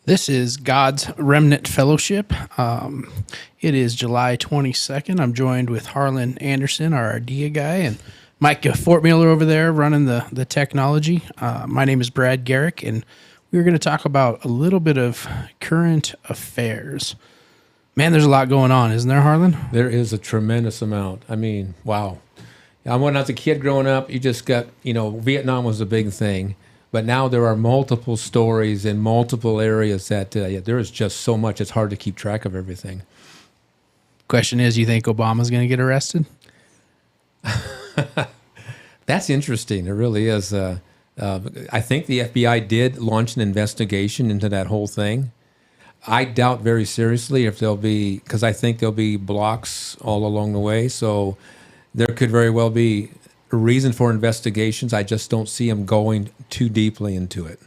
This is God's Remnant Fellowship. It is July 22nd. I'm joined with Harlan Anderson, our idea guy, and Mike Fort Mueller over there running the technology. My name is Brad Garrick, and we're going to talk about a little bit of current affairs. Man, there's a lot going on, isn't there, Harlan? There is a tremendous amount. I mean, wow. When I was a kid growing up, you just got, Vietnam was a big thing. But now there are multiple stories in multiple areas that there is just so much. It's hard to keep track of everything. Question is, you think Obama's going to get arrested? That's interesting. It really is. I think the FBI did launch an investigation into that whole thing. I doubt very seriously if there'll be, because I think there'll be blocks all along the way. So there could very well be a reason for investigations. I just don't see them going too deeply into it.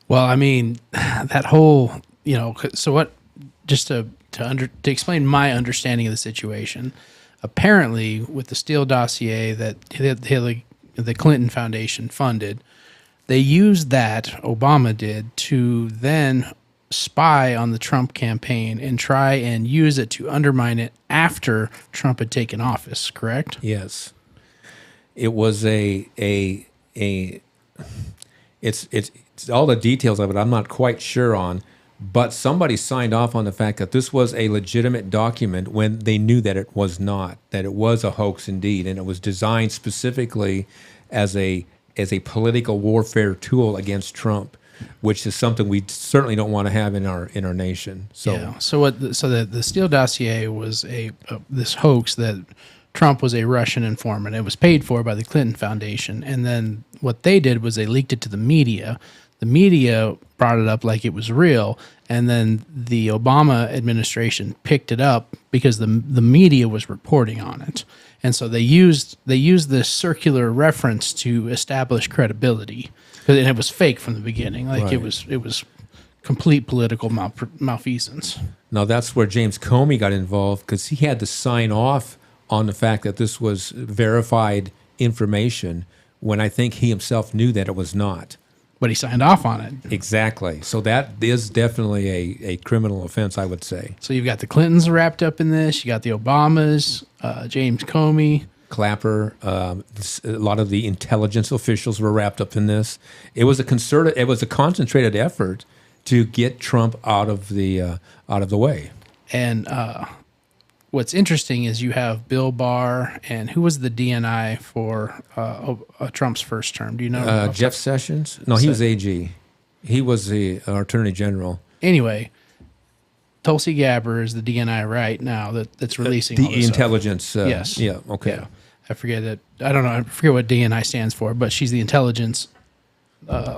Well, I mean, that whole, so what, just to explain my understanding of the situation, apparently with the Steele dossier that the Clinton Foundation funded, they used that, Obama did, to then spy on the Trump campaign and try and use it to undermine it after Trump had taken office, correct? Yes. It was it's all the details of it I'm not quite sure on, but somebody signed off on the fact that this was a legitimate document when they knew that it was not, that it was a hoax indeed, and it was designed specifically as a political warfare tool against Trump, which is something we certainly don't want to have in our nation. So yeah. So the Steele dossier was this hoax that Trump was a Russian informant. It was paid for by the Clinton Foundation. And then what they did was they leaked it to the media. The media brought it up like it was real. And then the Obama administration picked it up because the media was reporting on it. And so they used this circular reference to establish credibility. And it was fake from the beginning. Like Right. it was complete political malfeasance. now that's where James Comey got involved, because he had to sign off on the fact that this was verified information when I think he himself knew that it was not. But he signed off on it. Exactly. So that is definitely a criminal offense, I would say. So you've got the Clintons wrapped up in this. You got the Obamas, James Comey. Clapper, a lot of the intelligence officials were wrapped up in this. It was a concentrated effort to get Trump out of the way. And what's interesting is you have Bill Barr and who was the DNI for Trump's first term? Do you know? Jeff Sessions? No, he was AG. He was the Attorney General. Anyway, Tulsi Gabbard is the DNI right now that's releasing all The this intelligence. stuff. Yes. Yeah, okay. Yeah. I forget it. I don't know. I forget what DNI stands for, but she's the intelligence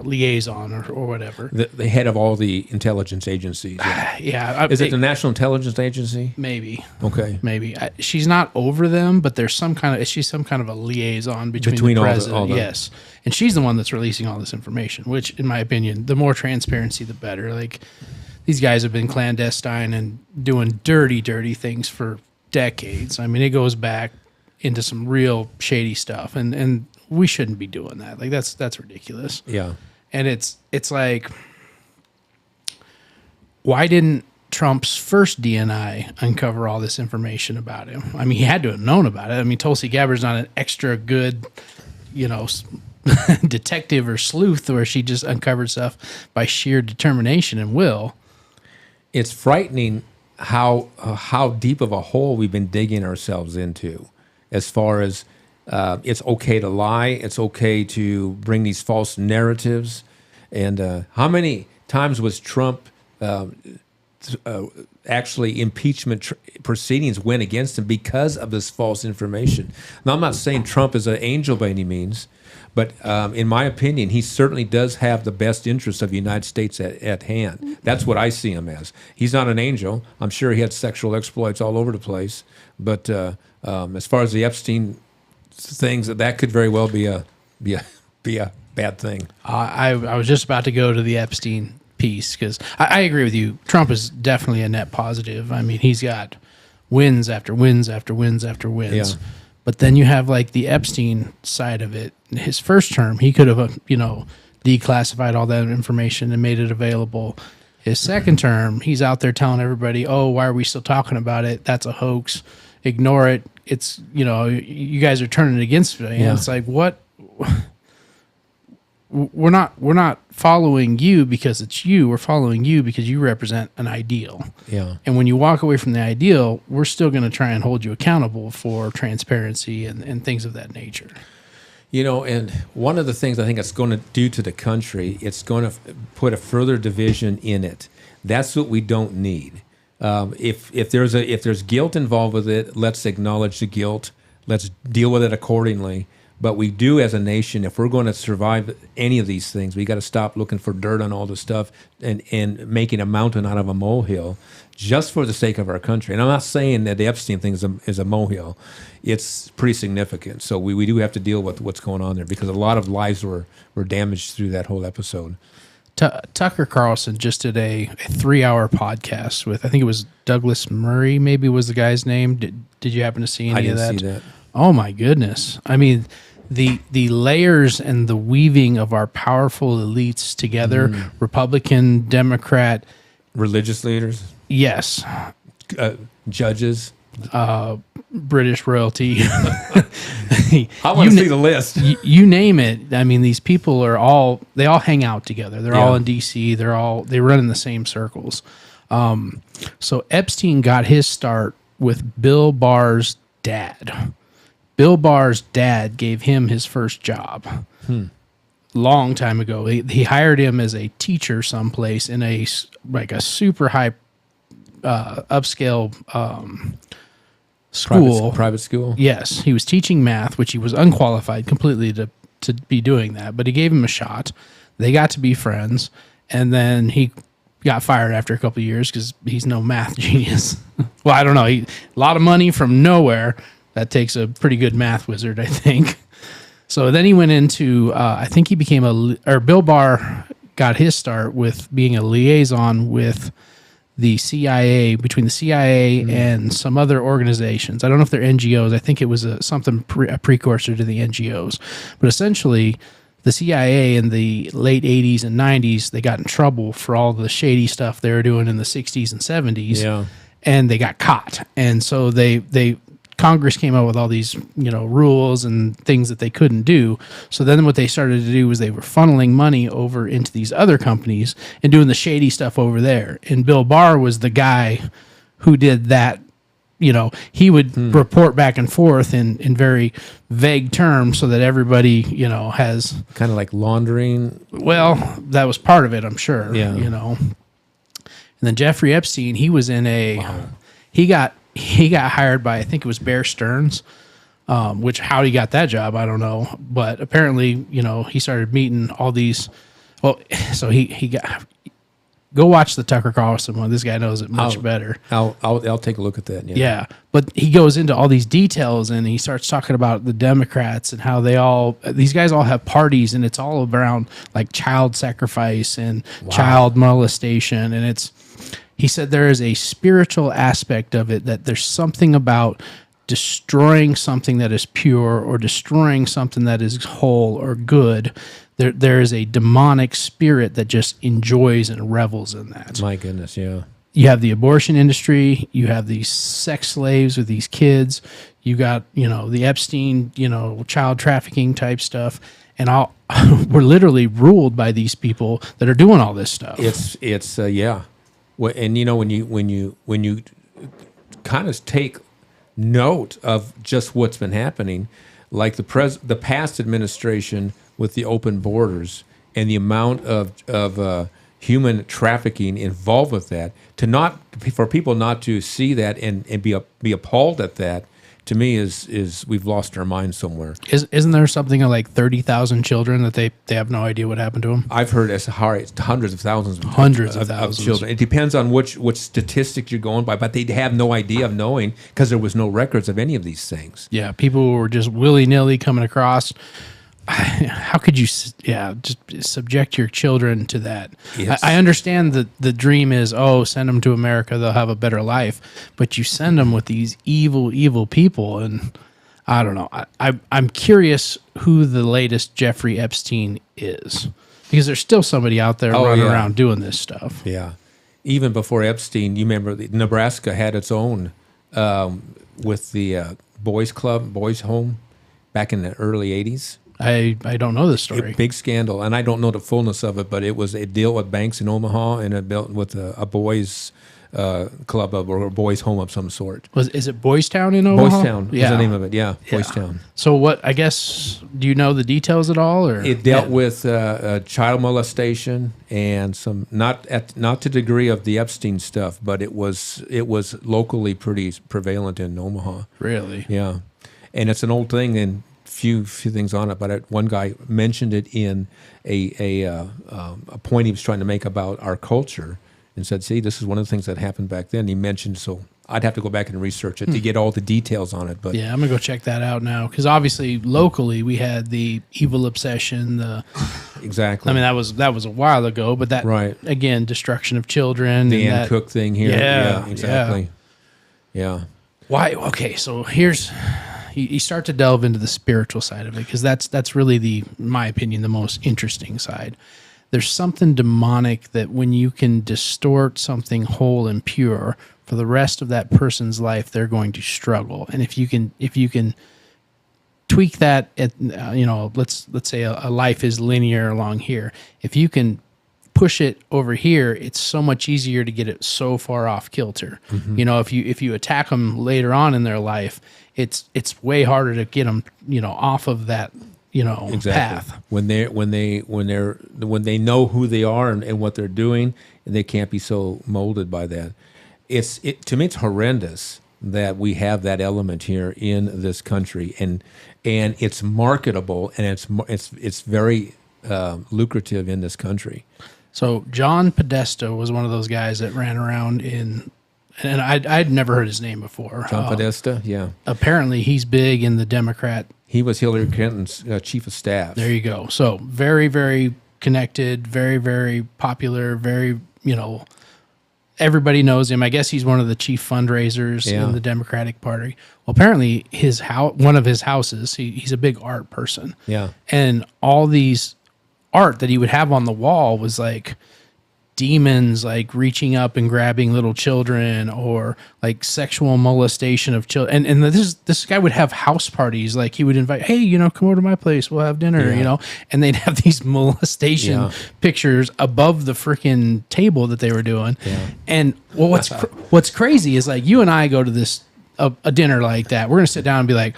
liaison or whatever. The head of all the intelligence agencies. Yeah. Yeah. Is it the National Intelligence Agency? Maybe. Okay. Maybe. she's not over them, but she's some kind of a liaison between the president. all the yes. And she's the one that's releasing all this information, which in my opinion, the more transparency, the better. Like these guys have been clandestine and doing dirty things for decades. I mean, it goes back into some real shady stuff, and we shouldn't be doing that. Like that's ridiculous. Yeah. And it's like, why didn't Trump's first DNI uncover all this information about him? I mean, he had to have known about it. I mean, Tulsi Gabbard's not an extra good, detective or sleuth where she just uncovered stuff by sheer determination and will. It's frightening how deep of a hole we've been digging ourselves into, as far as it's okay to lie, it's okay to bring these false narratives, and how many times was Trump actually impeachment proceedings went against him because of this false information? Now, I'm not saying Trump is an angel by any means, but in my opinion, he certainly does have the best interests of the United States at hand. That's what I see him as. He's not an angel. I'm sure he had sexual exploits all over the place. But as far as the Epstein things, that could very well be a bad thing. I was just about to go to the Epstein piece because I agree with you. Trump is definitely a net positive. I mean, he's got wins after wins after wins after wins. Yeah. But then you have like the Epstein side of it. His first term, he could have, declassified all that information and made it available. His second term, he's out there telling everybody, "Oh, why are we still talking about it? That's a hoax. Ignore it. It's, you guys are turning against me." And it's like, what? We're not following you because it's you. We're following you because you represent an ideal. Yeah. And when you walk away from the ideal, we're still going to try and hold you accountable for transparency and things of that nature. And one of the things I think it's going to do to the country, it's going to put a further division in it. That's what we don't need. If there's guilt involved with it, let's acknowledge the guilt. Let's deal with it accordingly. But we do, as a nation, if we're going to survive any of these things, we got to stop looking for dirt on all this stuff and making a mountain out of a molehill, just for the sake of our country. And I'm not saying that the Epstein thing is a molehill. It's pretty significant. So we do have to deal with what's going on there, because a lot of lives were damaged through that whole episode. Tucker Carlson just did a 3-hour podcast with, I think it was Douglas Murray, maybe was the guy's name. Did you happen to see any of that? I didn't see that. Oh my goodness. I mean, the layers and the weaving of our powerful elites together, Republican, Democrat, religious leaders, yes, judges, British royalty. I want to see the list. You name it. I mean, these people they all hang out together. They're all in DC. They run in the same circles. So Epstein got his start with Bill Barr's dad. Bill Barr's dad gave him his first job. Long time ago. He hired him as a teacher someplace in a super high upscale school. Private school? Yes. He was teaching math, which he was unqualified completely to be doing that, but he gave him a shot. They got to be friends, and then he got fired after a couple of years because he's no math genius. Well, I don't know. A lot of money from nowhere. That takes a pretty good math wizard, I think. So then he went into, I think he became Bill Barr got his start with being a liaison with the CIA, between the CIA and some other organizations. I don't know if they're NGOs. I think it was a precursor to the NGOs. But essentially, the CIA in the late 80s and 90s, they got in trouble for all the shady stuff they were doing in the 60s and 70s. Yeah. And they got caught. And so Congress came out with all these, rules and things that they couldn't do. So then what they started to do was they were funneling money over into these other companies and doing the shady stuff over there. And Bill Barr was the guy who did that. He would report back and forth in very vague terms so that everybody, has kind of like laundering. Well, that was part of it, I'm sure. Yeah. And then Jeffrey Epstein, he was in he got hired by, I think it was Bear Stearns, which how he got that job, I don't know. But apparently, he started meeting all these. Well, so he got. Go watch the Tucker Carlson one. This guy knows it much better. I'll take a look at that. Yeah, but he goes into all these details and he starts talking about the Democrats and how these guys all have parties and it's all around like child sacrifice and child molestation, and he said there is a spiritual aspect of it, that there's something about destroying something that is pure or destroying something that is whole or good. There is a demonic spirit that just enjoys and revels in that. My goodness, yeah. You have the abortion industry. You have these sex slaves with these kids. You got, the Epstein, child trafficking type stuff. And we're literally ruled by these people that are doing all this stuff. It's yeah. And when you kind of take note of just what's been happening, like the past administration with the open borders and the amount of human trafficking involved with that, for people not to see that and be appalled at that, to me is we've lost our minds somewhere. Isn't there something like 30,000 children that they have no idea what happened to them? I've heard as high as hundreds of thousands of children. It depends on which statistic you're going by, but they have no idea of knowing because there was no records of any of these things. Yeah, people were just willy-nilly coming across. How could you, just subject your children to that? I understand that the dream is, send them to America, they'll have a better life. But you send them with these evil, evil people, and I don't know. I'm curious who the latest Jeffrey Epstein is, because there's still somebody out there running around doing this stuff. Yeah. even before Epstein, you remember Nebraska had its own with the boys club, boys home, back in the early '80s. I don't know this story. Big scandal, and I don't know the fullness of it, but it was a deal with banks in Omaha and it built with a boys club or a boys home of some sort. Is it Boys Town in Omaha? Boys Town is the name of it. Yeah, Boys Town. So what? I guess, do you know the details at all? Or it dealt with child molestation and some not to the degree of the Epstein stuff, but it was locally pretty prevalent in Omaha. Really? Yeah, and it's an old thing and few things on it. But one guy mentioned it in a point he was trying to make about our culture. And said, see, this is one of the things that happened back then. He mentioned, so I'd have to go back and research it to get all the details on it. But yeah, I'm going to go check that out now. Because obviously, locally, we had the evil obsession. Exactly. I mean, that was a while ago, but that, right. Again, destruction of children. The Ann Cook thing here. Yeah, exactly. Yeah. Why? Okay, so here's... You start to delve into the spiritual side of it, because that's really in my opinion, the most interesting side. There's something demonic that when you can distort something whole and pure for the rest of that person's life, they're going to struggle. And if you can tweak that at, let's say a life is linear along here. If you can push it over here, it's so much easier to get it so far off kilter. Mm-hmm. If you attack them later on in their life, it's way harder to get them, off of that, exactly. path. When they know who they are and what they're doing, and they can't be so molded by that. To me, it's horrendous that we have that element here in this country, and it's marketable and it's very lucrative in this country. So John Podesta was one of those guys that ran around and I'd never heard his name before. John Podesta, yeah. Apparently, he's big in the Democrat. He was Hillary Clinton's chief of staff. There you go. So very, very connected, very, very popular, very, everybody knows him. I guess he's one of the chief fundraisers in the Democratic Party. Well, apparently one of his houses, he's a big art person. Yeah. And all these art that he would have on the wall was like demons like reaching up and grabbing little children, or like sexual molestation of children. And this guy would have house parties. Like he would invite, hey, come over to my place, we'll have dinner, and they'd have these molestation pictures above the freaking table that they were doing. Yeah. And what's crazy is like you and I go to this a dinner like that. We're going to sit down and be like,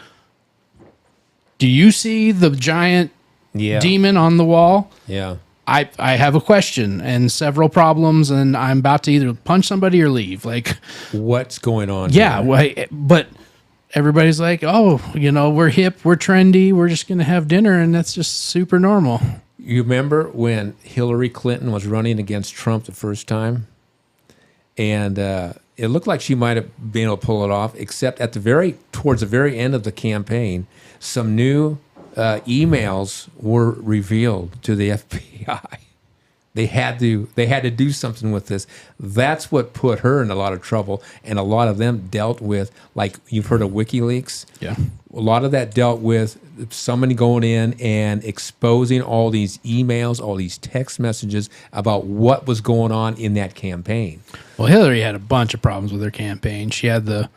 do you see the giant demon on the wall? Yeah. I have a question and several problems, and I'm about to either punch somebody or leave. Like, what's going on? Yeah, but everybody's like, oh, we're hip, we're trendy, we're just going to have dinner, and that's just super normal. You remember when Hillary Clinton was running against Trump the first time? And it looked like she might have been able to pull it off, except towards the very end of the campaign, some new emails were revealed to the FBI. They had to do something with this. That's what put her in a lot of trouble, and a lot of them dealt with, like you've heard of WikiLeaks. Yeah, a lot of that dealt with somebody going in and exposing all these emails, all these text messages about what was going on in that campaign. Well, Hillary had a bunch of problems with her campaign. She had the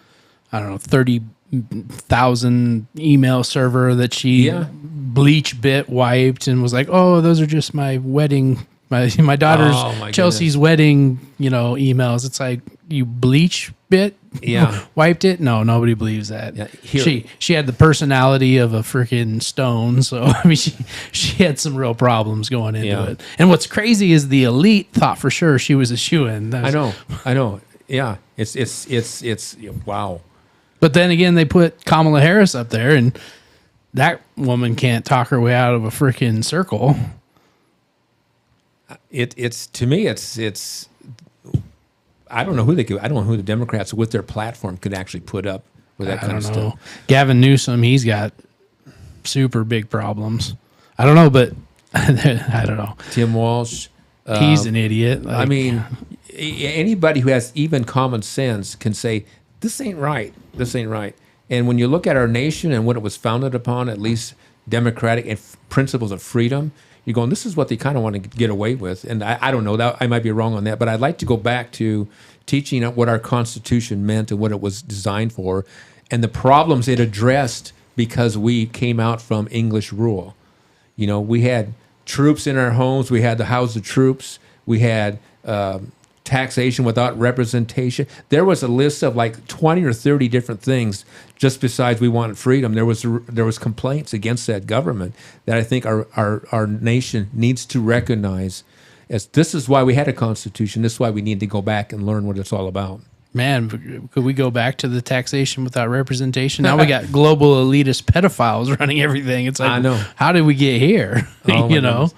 30,000 email server that she bleach bit wiped and was like, oh, those are just my wedding, my daughter's Chelsea's wedding, emails. It's like, you bleach bit, wiped it. No, nobody believes that. Yeah, she had the personality of a freaking stone. So I mean, she had some real problems going into it. And what's crazy is the elite thought for sure she was a shoo-in. I know. Yeah, it's wow. But then again, they put Kamala Harris up there, and that woman can't talk her way out of a freaking circle. It's to me, it's. I don't know who the Democrats with their platform could actually put up with that kind of stuff. Gavin Newsom, he's got super big problems. I don't know, but I don't know. Tim Walsh, he's an idiot. I mean, anybody who has even common sense can say, this ain't right. This ain't right. And when you look at our nation and what it was founded upon, at least democratic and principles of freedom, you're going, this is what they kind of want to get away with. And I don't know, that I might be wrong on that, but I'd like to go back to teaching what our Constitution meant and what it was designed for, and the problems it addressed because we came out from English rule. You know, we had troops in our homes. We had to house the troops. We had taxation without representation. There was a list of like 20 or 30 different things. Just besides we wanted freedom, there was complaints against that government that I think our nation needs to recognize as this is why we had a constitution. This is why we need to go back and learn what it's all about. Man, could we go back to the taxation without representation? Now we got global elitist pedophiles running everything. It's like, I know. How did we get here? Oh, you know.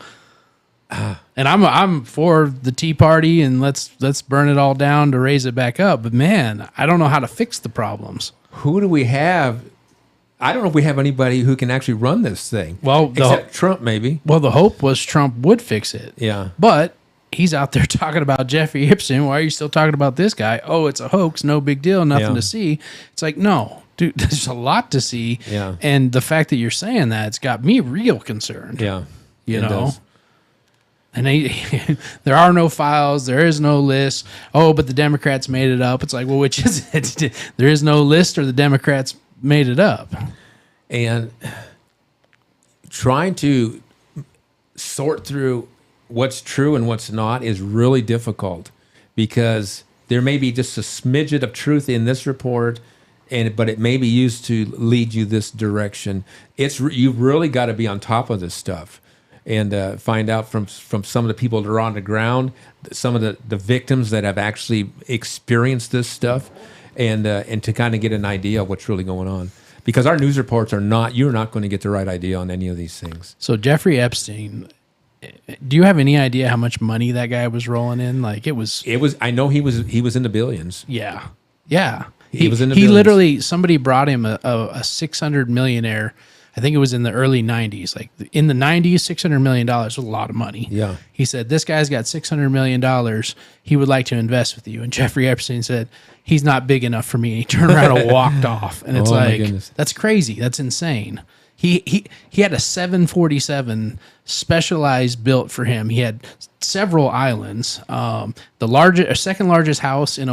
And I'm for the Tea Party, and let's burn it all down to raise it back up. But man, I don't know how to fix the problems. Who do we have? I don't know if we have anybody who can actually run this thing. Well, except Trump, maybe. Well, the hope was Trump would fix it. Yeah. But he's out there talking about Jeffrey Epstein. Why are you still talking about this guy? Oh, it's a hoax. No big deal. Nothing to see. It's like, no, dude, there's a lot to see. Yeah. And the fact that you're saying that, it's got me real concerned. Yeah. You know? Does. And there are no files. There is no list. Oh, but the Democrats made it up. It's like, well, which is it? There is no list, or the Democrats made it up. And trying to sort through what's true and what's not is really difficult, because there may be just a smidget of truth in this report, but it may be used to lead you this direction. You've really got to be on top of this stuff and find out from some of the people that are on the ground, some of the victims that have actually experienced this stuff, and to kind of get an idea of what's really going on. Because our news reports you're not going to get the right idea on any of these things. So Jeffrey Epstein, do you have any idea how much money that guy was rolling in? Like it was. I know he was in the billions. Yeah. Yeah. He was in the He billions. literally, somebody brought him a 600 millionaire. I think it was in the early 90s. Like in the 90s, $600 million was a lot of money. Yeah. He said, this guy's got $600 million. He would like to invest with you. And Jeffrey Epstein said, he's not big enough for me. And he turned around and walked off. And it's that's crazy. That's insane. He had a 747 specialized built for him. He had several islands. Second largest house in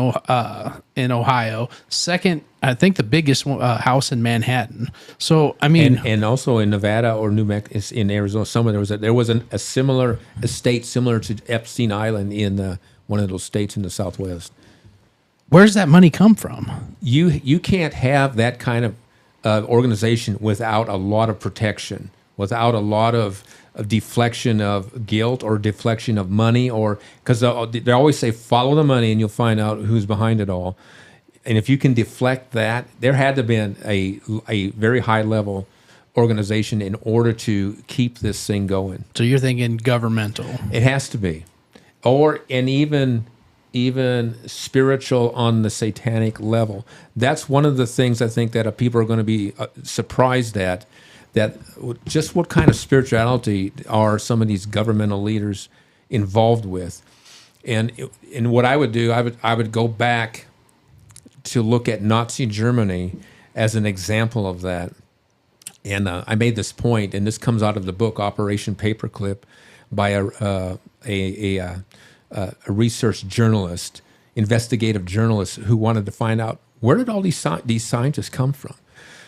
Ohio. Second, I think the biggest house in Manhattan. So I mean, and also in Nevada or New Mexico, in Arizona, somewhere there was a similar estate similar to Epstein Island in one of those states in the Southwest. Where's that money come from? You can't have that kind of organization without a lot of protection, without a lot of deflection of guilt or deflection of money, or because they always say follow the money and you'll find out who's behind it all. And if you can deflect that, there had to have been a very high level organization in order to keep this thing going. So you're thinking governmental? It has to be, and even spiritual on the satanic level. That's one of the things I think that people are going to be surprised at, that just what kind of spirituality are some of these governmental leaders involved with. And what I would do, I would go back to look at Nazi Germany as an example of that. And I made this point, and this comes out of the book Operation Paperclip by a research journalist, investigative journalist, who wanted to find out where did all these scientists come from.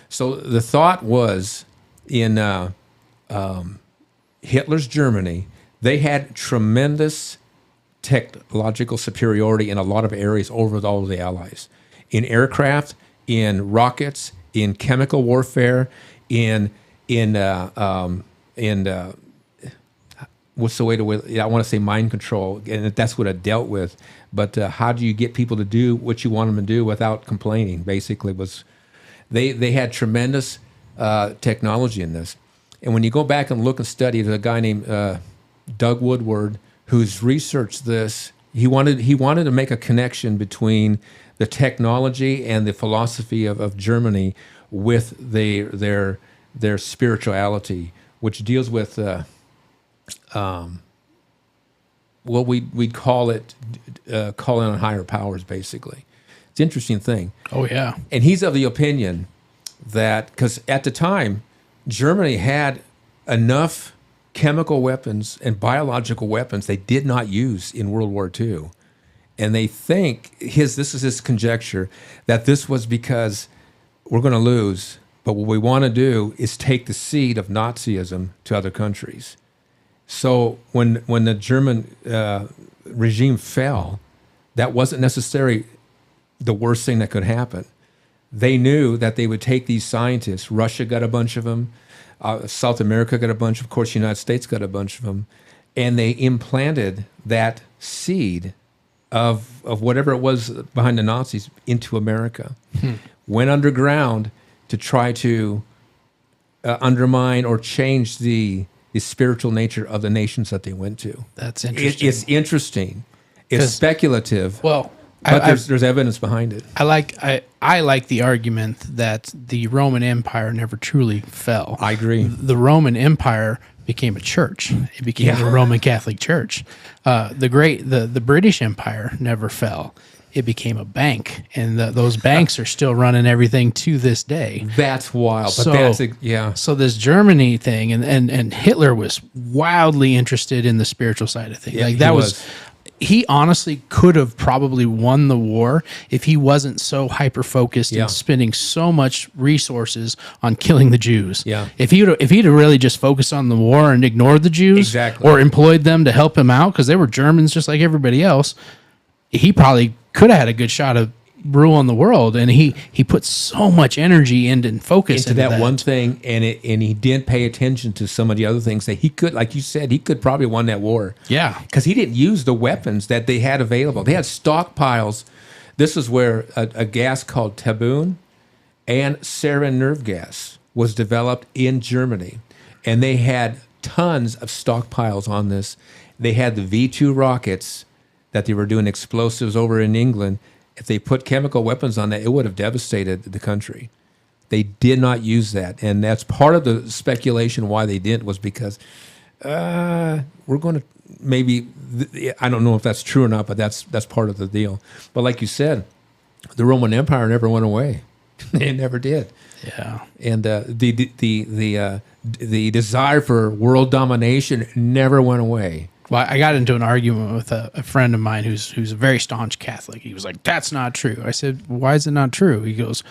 So the thought was, in Hitler's Germany, they had tremendous technological superiority in a lot of areas over all of the Allies. In aircraft, in rockets, in chemical warfare, in what's the way to? I want to say mind control, and that's what it dealt with. But how do you get people to do what you want them to do without complaining? Basically, was they had tremendous technology in this. And when you go back and look and study, there's a guy named Doug Woodward who's researched this. He wanted to make a connection between the technology and the philosophy of Germany with their spirituality, which deals with what we'd call it calling on higher powers. Basically, it's an interesting thing. Oh yeah. And he's of the opinion that because at the time Germany had enough chemical weapons and biological weapons they did not use in World War II. And they think, this is his conjecture, that this was because we're going to lose, but what we want to do is take the seed of Nazism to other countries. So when the German regime fell, that wasn't necessarily the worst thing that could happen. They knew that they would take these scientists. Russia got a bunch of them. South America got a bunch. Of course, the United States got a bunch of them. And they implanted that seed of whatever it was behind the Nazis into America. Went underground to try to undermine or change the spiritual nature of the nations that they went to. That's interesting. It's interesting. It's speculative. Well, but there's evidence behind it. I like the argument that the Roman Empire never truly fell. I agree. The Roman Empire became a church. It became the Roman Catholic Church. The British Empire never fell. It became a bank, and those banks are still running everything to this day. That's wild. But So this Germany thing, and Hitler was wildly interested in the spiritual side of things. Yeah, like that was. He honestly could have probably won the war if he wasn't so hyper focused and spending so much resources on killing the Jews. Yeah. If he'd really just focused on the war and ignored the Jews, or employed them to help him out because they were Germans just like everybody else, he probably could have had a good shot of ruling the world. And he put so much energy and focus into that one thing, and he didn't pay attention to some of the other things that he could, like you said, he could probably won that war. Yeah, because he didn't use the weapons that they had available. They had stockpiles. This is where a gas called taboon and sarin nerve gas was developed in Germany, and they had tons of stockpiles on this. They had the V2 rockets that they were doing explosives over in England. If they put chemical weapons on that, it would have devastated the country. They did not use that, and that's part of the speculation why they didn't, was because we're going to maybe, I don't know if that's true or not, but that's part of the deal. But like you said, the Roman Empire never went away. It never did. Yeah, and the desire for world domination never went away. Well, I got into an argument with a friend of mine who's a very staunch Catholic. He was like, "That's not true." I said, "Why is it not true?" He goes,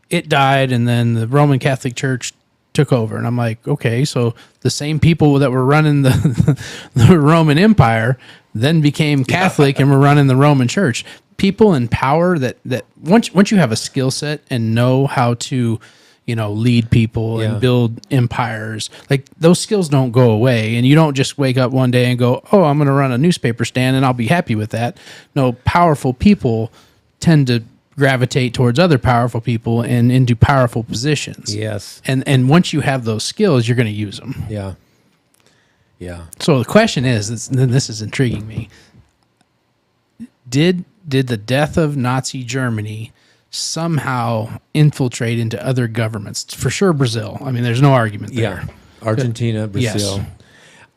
"It died, and then the Roman Catholic Church took over." And I'm like, "Okay, so the same people that were running the Roman Empire then became Catholic and were running the Roman Church. People in power that once you have a skill set and know how to, lead people and build empires, like those skills don't go away. And you don't just wake up one day and go, oh, I'm going to run a newspaper stand and I'll be happy with that. No, powerful people tend to gravitate towards other powerful people and into powerful positions. Yes. And once you have those skills, you're going to use them. Yeah. Yeah. So the question is, this is intriguing me. Did the death of Nazi Germany somehow infiltrate into other governments? For sure, Brazil. I mean, there's no argument there. Yeah, Argentina, Brazil. Yes.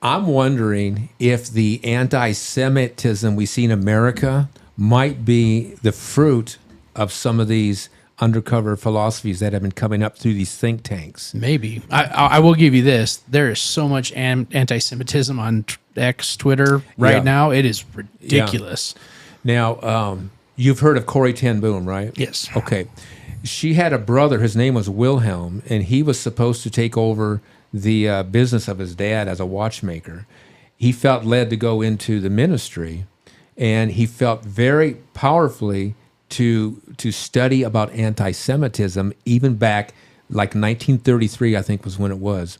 I'm wondering if the anti-Semitism we see in America might be the fruit of some of these undercover philosophies that have been coming up through these think tanks. Maybe. I will give you this. There is so much anti-Semitism on X, Twitter right now. It is ridiculous. Yeah. Now, you've heard of Corrie ten Boom, right? Yes. Okay. She had a brother. His name was Wilhelm, and he was supposed to take over the business of his dad as a watchmaker. He felt led to go into the ministry, and he felt very powerfully to study about anti-Semitism, even back like 1933, I think was when it was.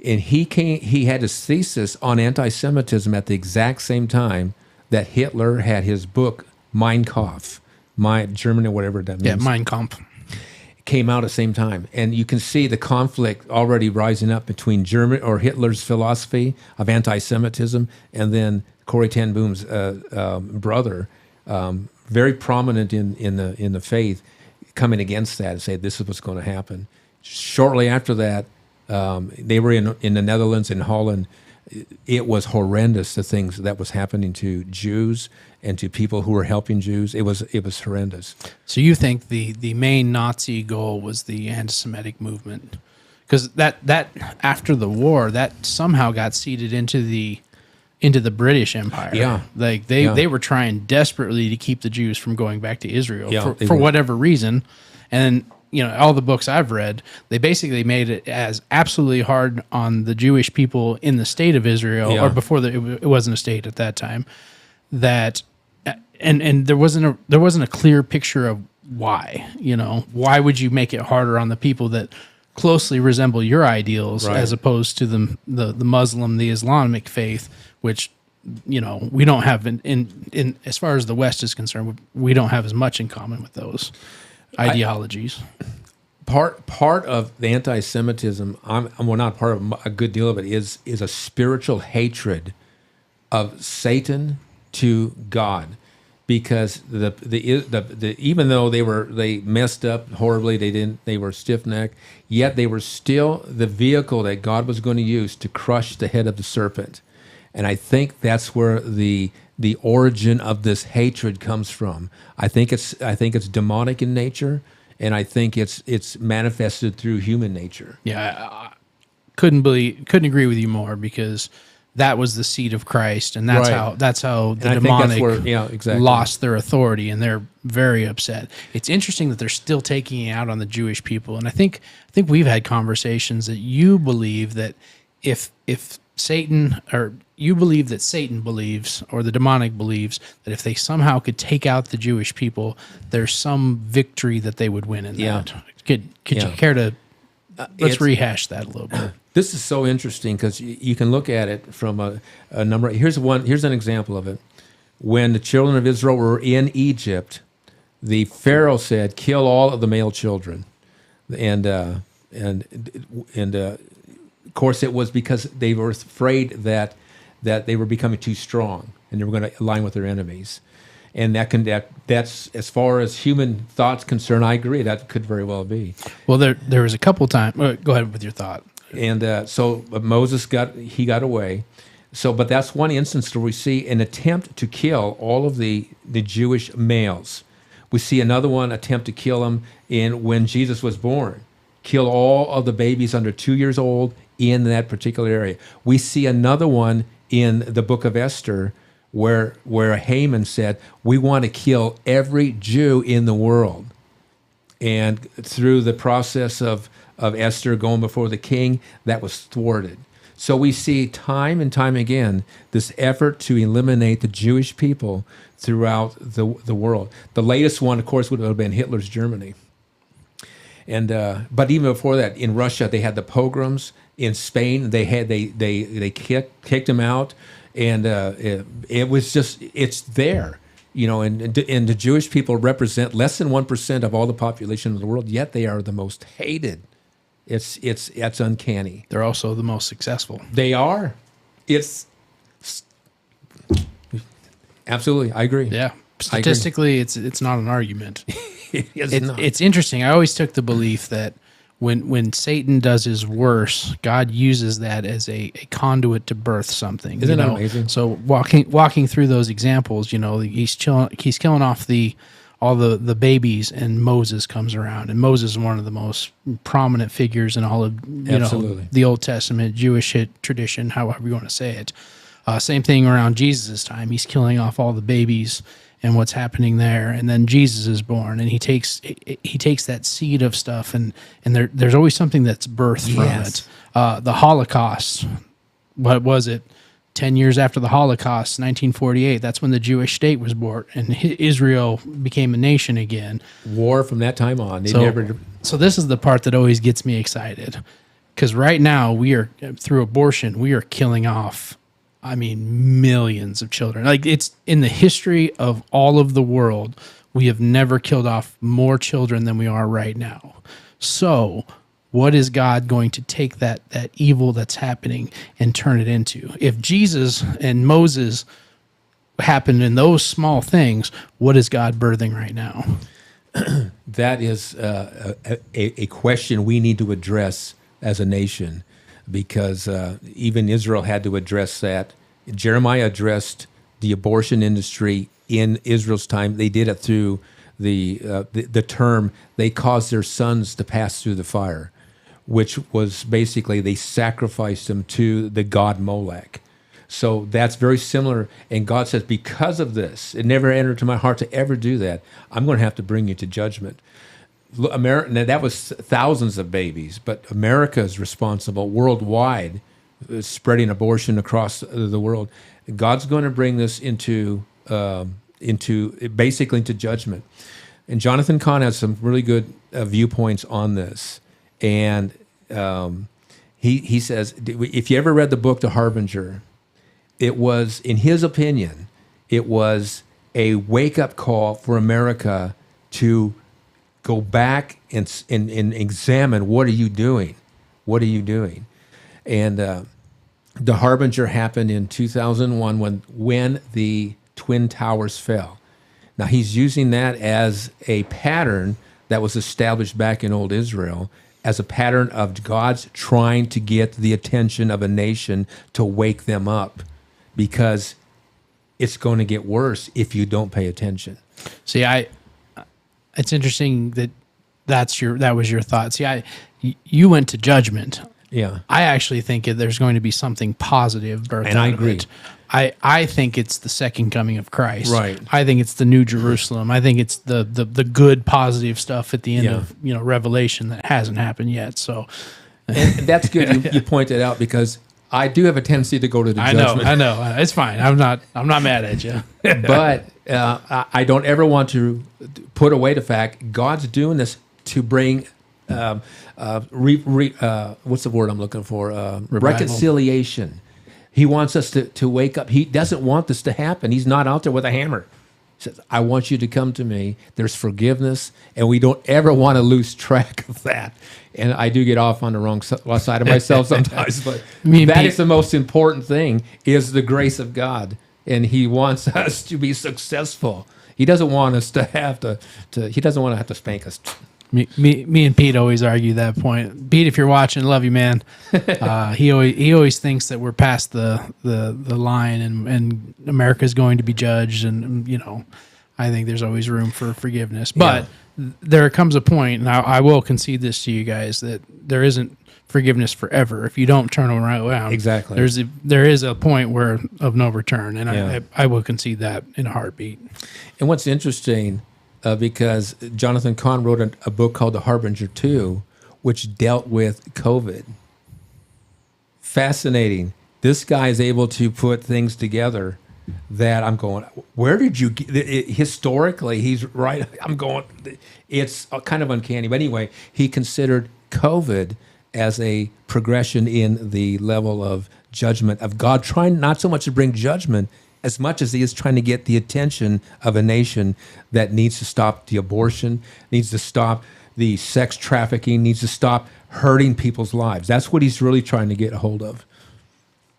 And he had his thesis on anti-Semitism at the exact same time that Hitler had his book Mein Kampf, German or whatever that means. Yeah, Mein Kampf. Came out at the same time. And you can see the conflict already rising up between Hitler's philosophy of anti-Semitism and then Corrie ten Boom's brother, very prominent in the faith, coming against that and say this is what's going to happen. Shortly after that, they were in the Netherlands and Holland. It was horrendous, the things that was happening to Jews and to people who were helping Jews. It was horrendous. So you think the main Nazi goal was the anti-Semitic movement? because that after the war, that somehow got seeded into the British Empire. Yeah. Like they were trying desperately to keep the Jews from going back to Israel Yeah, they for were. whatever reason. And all the books I've read, they basically made it as absolutely hard on the Jewish people in the state of Israel, Yeah. or before it wasn't a state at that time, that and there wasn't a clear picture of why. Why would you make it harder on the people that closely resemble your ideals, Right. as opposed to the Muslim, the Islamic faith, which we don't have in as far as the West is concerned, we don't have as much in common with those ideologies. Part of the anti-Semitism, well, not part of a good deal of it, is a spiritual hatred of Satan to God, because the even though they messed up horribly, they were stiff-necked, yet they were still the vehicle that God was going to use to crush the head of the serpent. And I think that's where the origin of this hatred comes from. I think it's demonic in nature, and I think it's manifested through human nature. Yeah, I couldn't agree with you more, because that was the seed of Christ, and that's Right. how the And I think that's demonic where- exactly. lost their authority, and they're very upset. It's interesting that they're still taking it out on the Jewish people, and I think we've had conversations that you believe that if Satan, or you believe that Satan believes, or the demonic believes, that if they somehow could take out the Jewish people, there's some victory that they would win in Yeah. that. Could Yeah. you care to let's it's- rehash that a little bit? This is so interesting because you can look at it from a number. Here's an example of it. When the children of Israel were in Egypt, the Pharaoh said, "Kill all of the male children," and of course it was because they were afraid that they were becoming too strong and they were going to align with their enemies. And that's as far as human thought's concerned. I agree that could very well be. Well, there was a couple times. Go ahead with your thought. And so Moses got away. But that's one instance where we see an attempt to kill all of the Jewish males. We see another one attempt to kill them when Jesus was born. Kill all of the babies under 2 years old in that particular area. We see another one in the book of Esther where Haman said, "We want to kill every Jew in the world." And through the process of Esther going before the king, that was thwarted. So we see time and time again this effort to eliminate the Jewish people throughout the world. The latest one, of course, would have been Hitler's Germany. And but even before that, in Russia, they had the pogroms. In Spain, they kicked them out, and it was just, it's there. And the Jewish people represent less than 1% of all the population of the world, yet they are the most hated. It's uncanny. They're also the most successful. They are. It's absolutely. I agree. Yeah, statistically, it's not an argument. Not. It's interesting. I always took the belief that when Satan does his worst, God uses that as a conduit to birth something. Isn't that amazing? So walking through those examples, he's killing off all the babies, and Moses comes around, and Moses is one of the most prominent figures in all of Absolutely. the Old Testament Jewish tradition, however you want to say it. Same thing around Jesus' time. He's killing off all the babies and what's happening there, and then Jesus is born, and he takes that seed of stuff, and there's always something that's birthed from it. The Holocaust, what was it? 10 years after the Holocaust, 1948, that's when the Jewish state was born, and Israel became a nation again. War from that time on. So this is the part that always gets me excited, because right now through abortion, we are killing off, millions of children. Like, it's in the history of all of the world, we have never killed off more children than we are right now. So what is God going to take that evil that's happening and turn it into? If Jesus and Moses happened in those small things, what is God birthing right now? That is a question we need to address as a nation, because even Israel had to address that. Jeremiah addressed the abortion industry in Israel's time. They did it through the term, they caused their sons to pass through the fire. which was basically they sacrificed them to the god Molech. So that's very similar. And God says, because of this, it never entered into my heart to ever do that. I'm going to have to bring you to judgment. America, now that was thousands of babies, but America is responsible worldwide, spreading abortion across the world. God's going to bring this into basically into judgment. And Jonathan Cahn has some really good viewpoints on this. And he says, if you ever read the book The Harbinger, it was, in his opinion, it was a wake-up call for America to go back and examine, what are you doing? What are you doing? And The Harbinger happened in 2001 when the Twin Towers fell. Now, he's using that as a pattern that was established back in old Israel, as a pattern of God's trying to get the attention of a nation to wake them up, because it's going to get worse if you don't pay attention. See, it's interesting that was your thought. See, you went to judgment. Yeah. I actually think there's going to be something positive birthed And out I of agree. it. I think it's the second coming of Christ. Right. I think it's the New Jerusalem. I think it's the good, positive stuff at the end Yeah. of Revelation that hasn't happened yet. So And that's good you pointed out, because I do have a tendency to go to the judgment. I know. It's fine. I'm not mad at you. But I don't ever want to put away the fact God's doing this to bring what's the word I'm looking for? Reconciliation. He wants us to wake up. He doesn't want this to happen. He's not out there with a hammer. He says, I want you to come to me. There's forgiveness, and we don't ever want to lose track of that. And I do get off on the wrong side of myself sometimes, but that is the most important thing, is the grace of God. And he wants us to be successful. He doesn't want us to have to he doesn't want to have to spank us. Me and Pete always argue that point. Pete, if you're watching, love you, man. He always thinks that we're past the line, and America's going to be judged, and I think there's always room for forgiveness. But there comes a point, and I will concede this to you guys, that there isn't forgiveness forever if you don't turn around. Exactly. There is a point where of no return, and Yeah. I will concede that in a heartbeat. And what's interesting, because Jonathan Cahn wrote a book called The Harbinger 2, which dealt with COVID. Fascinating. This guy is able to put things together that I'm going, where did you get it? Historically, he's right. I'm going, it's kind of uncanny. But anyway, he considered COVID as a progression in the level of judgment of God, trying not so much to bring judgment as much as he is trying to get the attention of a nation that needs to stop the abortion, needs to stop the sex trafficking, needs to stop hurting people's lives. That's what he's really trying to get a hold of.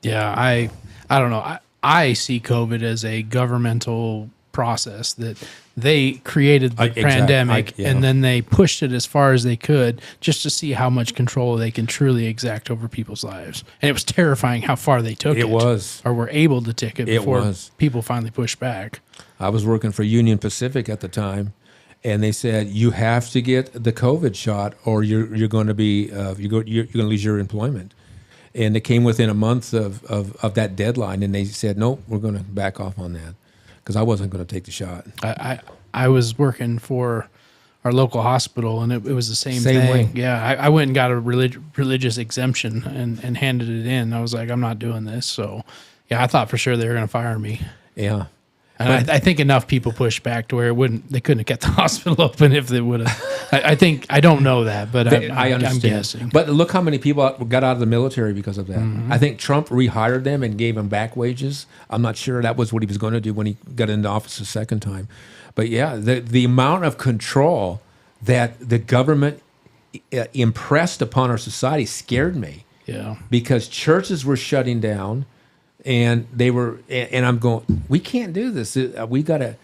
Yeah, I don't know. I see COVID as a governmental process that they created the pandemic and then they pushed it as far as they could just to see how much control they can truly exact over people's lives. And it was terrifying how far they took it. It was. Or were able to take it before was. people finally pushed back. I was working for Union Pacific at the time, and they said, you have to get the COVID shot or you're going to be you're going to lose your employment. And it came within a month of that deadline, and they said, nope, we're going to back off on that, because I wasn't going to take the shot. I was working for our local hospital, and it was the same thing. Way. Yeah, I went and got a religious exemption and handed it in. I was like, I'm not doing this. So, yeah, I thought for sure they were going to fire me. Yeah. And I think enough people pushed back to where they couldn't have kept the hospital open if they would have. I don't know that, but I understand. I'm guessing. But look how many people got out of the military because of that. Mm-hmm. I think Trump rehired them and gave them back wages. I'm not sure that was what he was going to do when he got into office the second time. But yeah, the amount of control that the government impressed upon our society scared me. Yeah. Because churches were shutting down. And they were, and I'm going, we can't do this. We gotta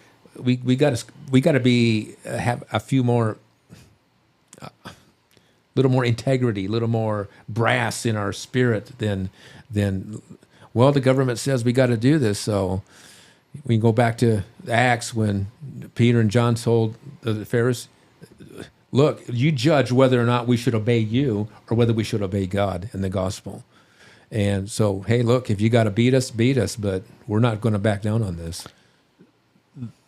be have a few more, little more integrity, little more brass in our spirit than. Well, the government says we got to do this, so we can go back to Acts when Peter and John told the Pharisees, look, you judge whether or not we should obey you or whether we should obey God and the gospel. And so, hey, look, if you got to beat us, but we're not going to back down on this.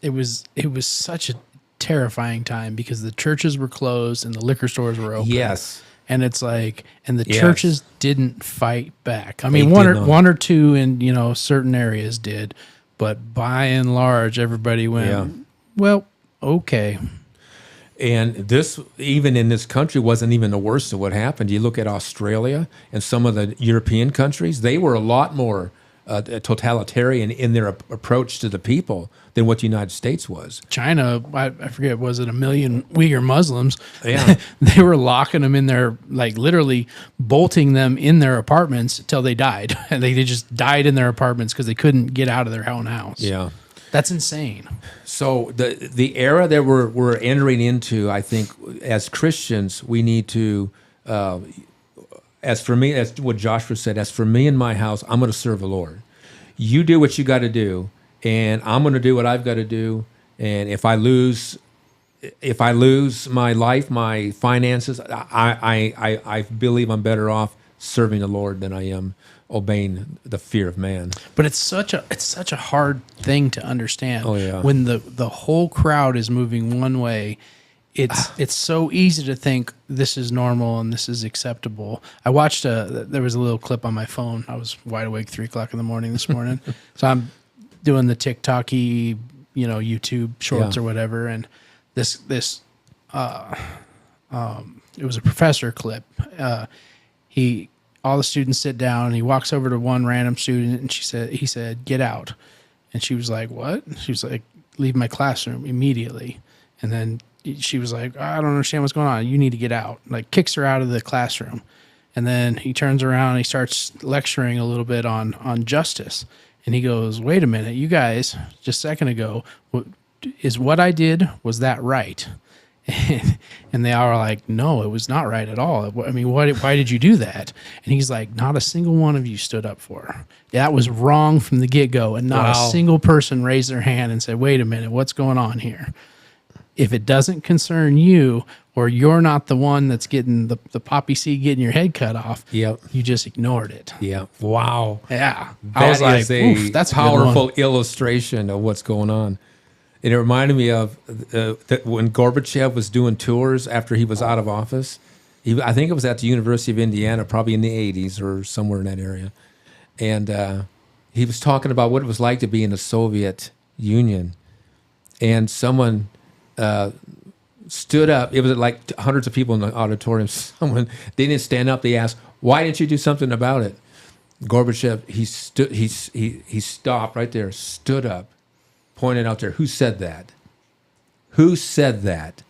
It was such a terrifying time because the churches were closed and the liquor stores were open. Yes. And it's like, and the Yes. churches didn't fight back. I They mean, did not. one or two in, certain areas did, but by and large, everybody went, Yeah. well, okay. And this, even in this country, wasn't even the worst of what happened. You look at Australia and some of the European countries, they were a lot more totalitarian in their approach to the people than what the United States was. China, I forget, was it 1 million Uyghur Muslims? Yeah. They were locking them in their, like literally bolting them in their apartments until they died. And they just died in their apartments because they couldn't get out of their own house. Yeah. That's insane. So the era that we're entering into, I think, as Christians, we need to, as for me, as what Joshua said, as for me and my house, I'm going to serve the Lord. You do what you got to do, and I'm going to do what I've got to do. And if I lose my life, my finances, I believe I'm better off serving the Lord than I am obeying the fear of man. But it's such a hard thing to understand. Oh, yeah. When the whole crowd is moving one way, it's so easy to think this is normal and this is acceptable. I watched there was a little clip on my phone. I was wide awake 3:00 in the morning this morning, so I'm doing the TikTok-y, YouTube shorts Yeah. or whatever, and this it was a professor clip. All the students sit down, and he walks over to one random student, and he said, "Get out." And she was like, "What?" She was like, "Leave my classroom immediately." And then she was like, "I don't understand what's going on. You need to get out." Like, kicks her out of the classroom. And then he turns around and he starts lecturing a little bit on justice. And he goes, "Wait a minute, you guys, just a second ago, what I did, was that right?" And they all are like, "No, it was not right at all. I mean, why did you do that?" And he's like, "Not a single one of you stood up for her. That was wrong from the get-go." And not Wow. a single person raised their hand and said, "Wait a minute, what's going on here?" If it doesn't concern you, or you're not the one that's getting the poppy seed getting your head cut off, Yep. you just ignored it. Yeah. Wow. Yeah. That I was like, is a "Oof, that's a good one." powerful illustration of what's going on. And it reminded me of that when Gorbachev was doing tours after he was out of office. I think it was at the University of Indiana, probably in the 80s or somewhere in that area. And he was talking about what it was like to be in the Soviet Union. And someone stood up. It was like hundreds of people in the auditorium. They didn't stand up. They asked, "Why didn't you do something about it?" Gorbachev, he stopped right there, stood up, pointed out there, "Who said that? Who said that?"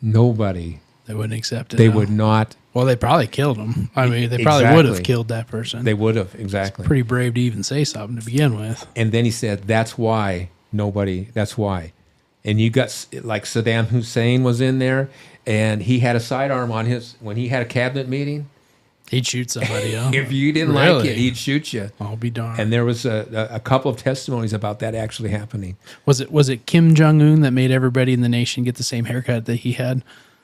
Nobody. They wouldn't accept it. They no. would not. Well, they probably killed him. I mean, they probably would have Exactly. killed that person. They would have, exactly. Pretty brave to even say something to begin with. And then he said, "That's why that's why." And you got, like, Saddam Hussein was in there, and he had a sidearm on when he had a cabinet meeting. He'd shoot somebody. Huh? If you didn't like Really? it, he'd shoot you. I'll be darned. And there was a couple of testimonies about that actually happening. Was it Kim Jong-un that made everybody in the nation get the same haircut that he had?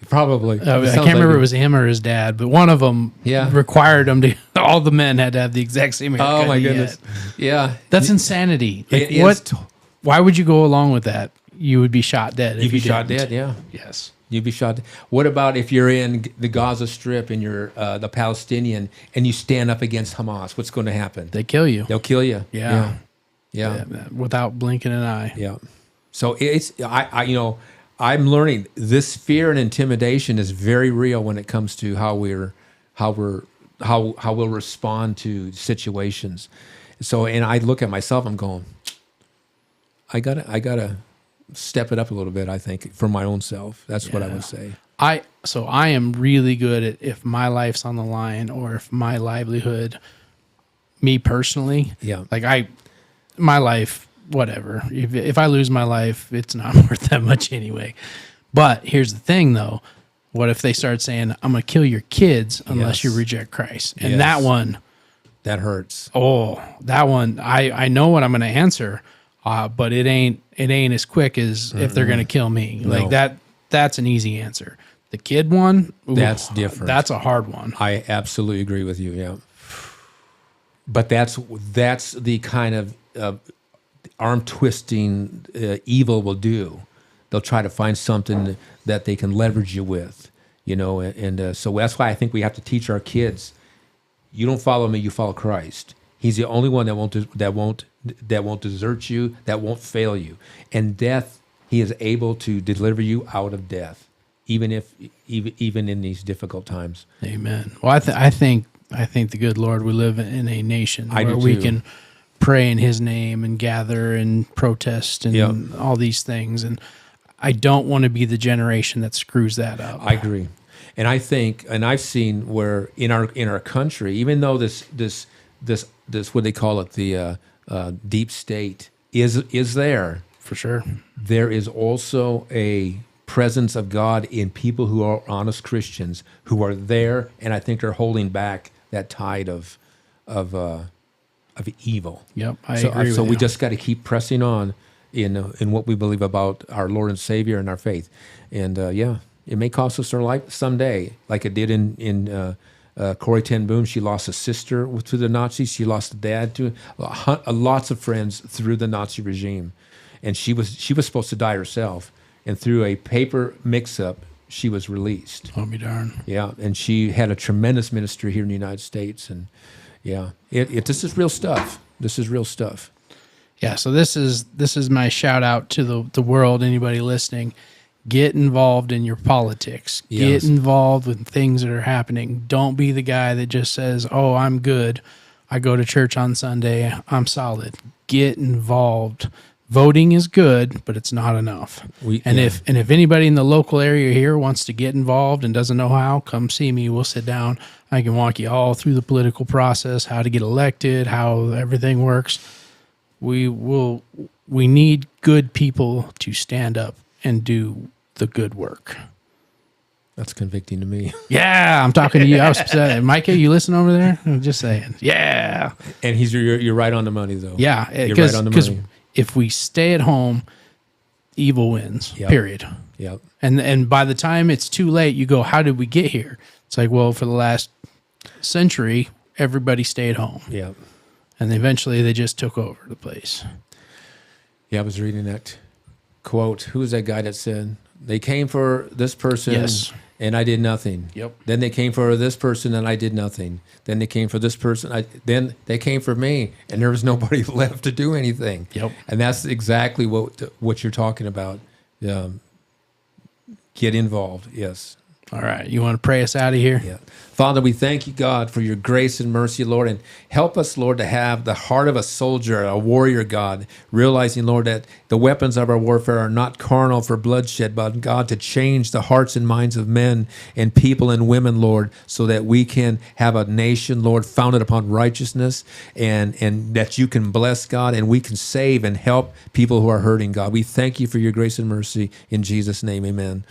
Probably. I can't remember if it was him or his dad, but one of them required him to. All the men had to have the exact same haircut. Oh my he goodness! had. Yeah, That's insanity. Like, It is what? Why would you go along with that? You would be shot dead. You'd if be you shot didn't. dead. Yeah, Yes. you'd be shot. What about if you're in the Gaza Strip and you're the Palestinian and you stand up against Hamas? What's going to happen? They kill you. They'll kill you. Yeah. Yeah. Without blinking an eye. Yeah. So I'm learning this fear and intimidation is very real when it comes to how we'll respond to situations. So, and I look at myself, I'm going, I gotta step it up a little bit, I think, for my own self. That's what I would say. I am really good at, if my life's on the line or if my livelihood, me personally, like my life, whatever. If I lose my life, it's not worth that much anyway. But here's the thing, though. What if they start saying, "I'm going to kill your kids unless you reject Christ"? And Yes. that one, That hurts. that one, I know what I'm going to answer, but it ain't as quick as if they're going to kill me. Like That's an easy answer. The kid one, ooh, That's different. That's a hard one. I absolutely agree with you. Yeah, but that's the kind of arm twisting evil will do. They'll try to find something that they can leverage you with, and so that's why I think we have to teach our kids. You don't follow me, you follow Christ. He's the only one that won't desert you, that won't fail you. And death, he is able to deliver you out of death, even in these difficult times. Amen. Well, I think the good Lord, we live in a nation I where do we too. can pray in his name and gather and protest and all these things. And I don't want to be the generation that screws that up. I agree. And I think, and I've seen where in our country, even though this what they call it, the deep state is there, For sure. there is also a presence of God in people who are honest Christians who are there, and I think are holding back that tide of evil. Yep, I So, agree so with we you. just got to keep pressing on in what we believe about our Lord and Savior and our faith. And it may cost us our life someday, like it did in Corrie ten Boom. She lost a sister to the Nazis. She lost a dad to lots of friends through the Nazi regime, and she was supposed to die herself. And through a paper mix-up, she was released. I'll be darned. Yeah, and she had a tremendous ministry here in the United States. And yeah, this is real stuff. This is real stuff. Yeah, so this is my shout out to the world, anybody listening. Get involved in your politics. Yes. Get involved with things that are happening. Don't be the guy that just says, "Oh, I'm good. I go to church on Sunday. I'm solid." Get involved. Voting is good, but it's not enough. If anybody in the local area here wants to get involved and doesn't know how, come see me. We'll sit down. I can walk you all through the political process, how to get elected, how everything works. We need good people to stand up and do the good work. That's convicting to me. Yeah, I'm talking to you. I was upset. Micah, you listen over there? I'm just saying. Yeah. And you're right on the money, though. Yeah. You're right on the money. If we stay at home, evil wins, Yep. period. Yep. And by the time it's too late, you go, how did we get here? It's like, well, for the last century, everybody stayed home. Yep. And eventually they just took over the place. Yeah, I was reading that quote. Who was that guy that said, they came for this person Yes. and I did nothing. Yep. Then they came for this person and I did nothing. Then they came for this person. Then they came for me and there was nobody left to do anything. Yep. And that's exactly what you're talking about. Get involved. Yes. All right. You want to pray us out of here? Yeah. Father, we thank you, God, for your grace and mercy, Lord, and help us, Lord, to have the heart of a soldier, a warrior, God, realizing, Lord, that the weapons of our warfare are not carnal for bloodshed, but, God, to change the hearts and minds of men and people and women, Lord, so that we can have a nation, Lord, founded upon righteousness and that you can bless, God, and we can save and help people who are hurting, God. We thank you for your grace and mercy. In Jesus' name, amen.